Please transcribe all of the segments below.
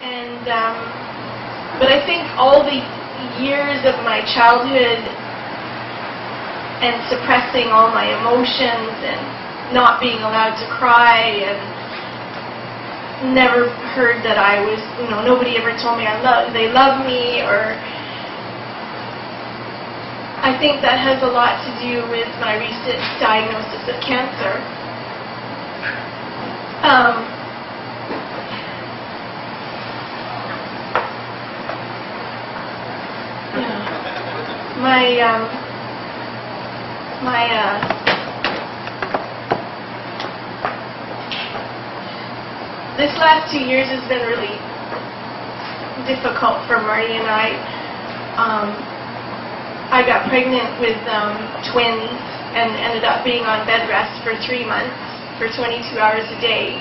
And but I think all the years of my childhood and suppressing all my emotions and not being allowed to cry and never heard that I was, nobody ever told me they love me, or I think that has a lot to do with my recent diagnosis of cancer. This last 2 years has been really difficult for Marty and I. I got pregnant with twins and ended up being on bed rest for 3 months for 22 hours a day.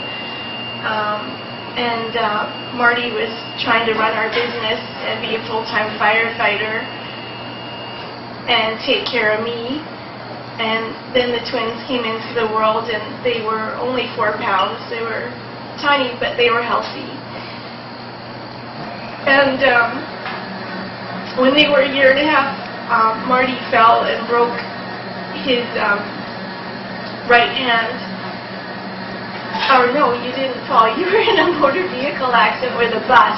Marty was trying to run our business and be a full-time firefighter and take care of me. And then the twins came into the world, and they were only 4 pounds. They were tiny, but they were healthy. And when they were a year and a half, Marty fell and broke his right hand. Or no, you didn't fall. You were in a motor vehicle accident with a bus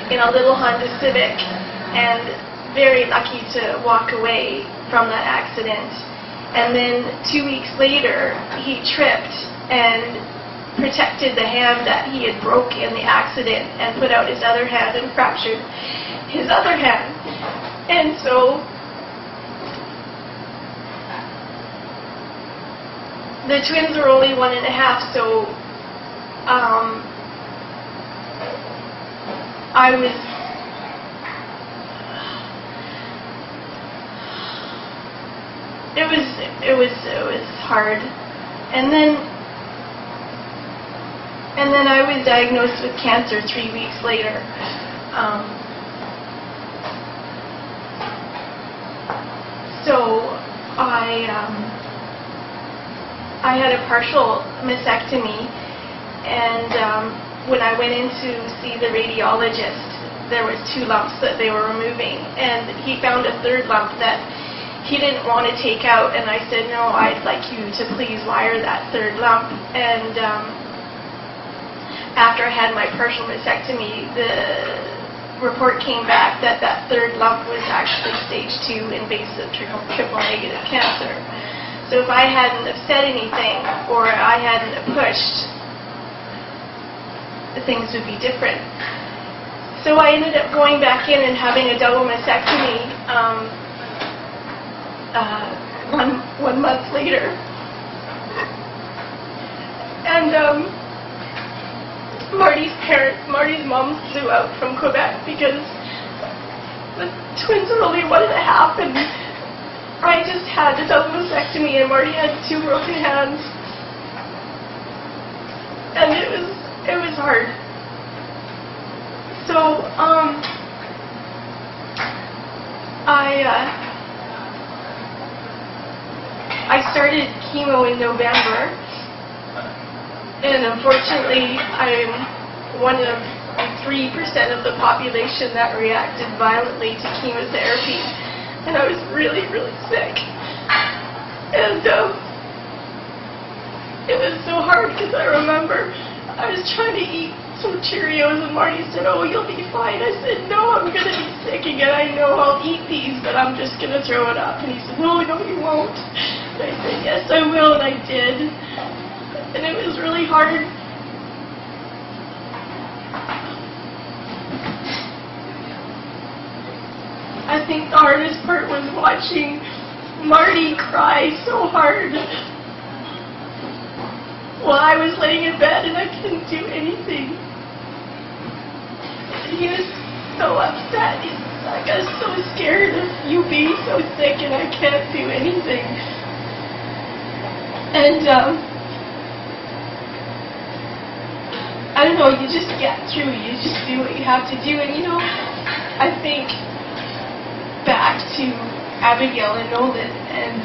in a little Honda Civic, and very lucky to walk away from that accident. And then 2 weeks later, he tripped and protected the hand that he had broke in the accident and put out his other hand and fractured his other hand. And so the twins were only 1.5, so it was hard. And then I was diagnosed with cancer 3 weeks later. So I had a partial mastectomy, and when I went in to see the radiologist, there was 2 lumps that they were removing, and he found a 3rd lump that he didn't want to take out, and I said, no, I'd like you to please wire that 3rd lump. And after I had my partial mastectomy, the report came back that that 3rd lump was actually stage 2 invasive triple negative cancer. So if I hadn't have said anything, or I hadn't have pushed, things would be different. So I ended up going back in and having a double mastectomy one month later. And Marty's mom flew out from Quebec because the twins were only 1.5, and I just had a double mastectomy, and Marty had 2 broken hands, and it was hard. So I started chemo in November, and unfortunately I'm one of 3% of the population that reacted violently to chemotherapy. And I was really, really sick. And it was so hard because I remember I was trying to eat some Cheerios, and Marty said, oh, you'll be fine. I said, no, I'm going to be sick again. I know I'll eat these, but I'm just going to throw it up. And he said, no, you won't. And I said, yes, I will, and I did. And it was really hard. I think the hardest part was watching Marty cry so hard while I was laying in bed and I couldn't do anything. He was so upset. He's like, I'm so scared of you being so sick and I can't do anything. And I don't know, you just get through. You just do what you have to do. And I think back to Abigail and Nolan, and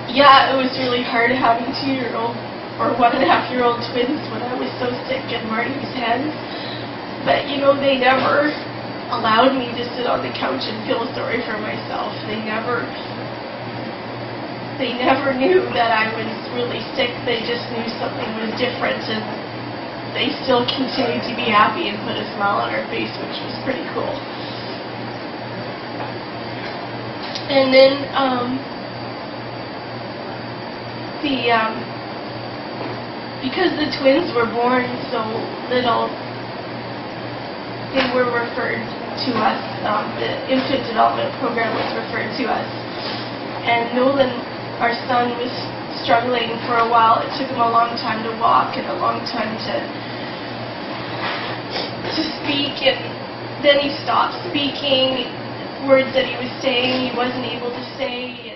yeah, it was really hard having 2-year-old or 1.5-year-old twins when I was so sick in Marty's hands. they never allowed me to sit on the couch and feel sorry for myself. They never knew that I was really sick. They just knew something was different, and they still continued to be happy and put a smile on her face, which was pretty cool. And then because the twins were born so little, they were referred to us. The infant development program was referred to us. And Nolan, our son, was struggling for a while. It took him a long time to walk and a long time to speak. And then he stopped speaking. Words that he was saying, he wasn't able to say.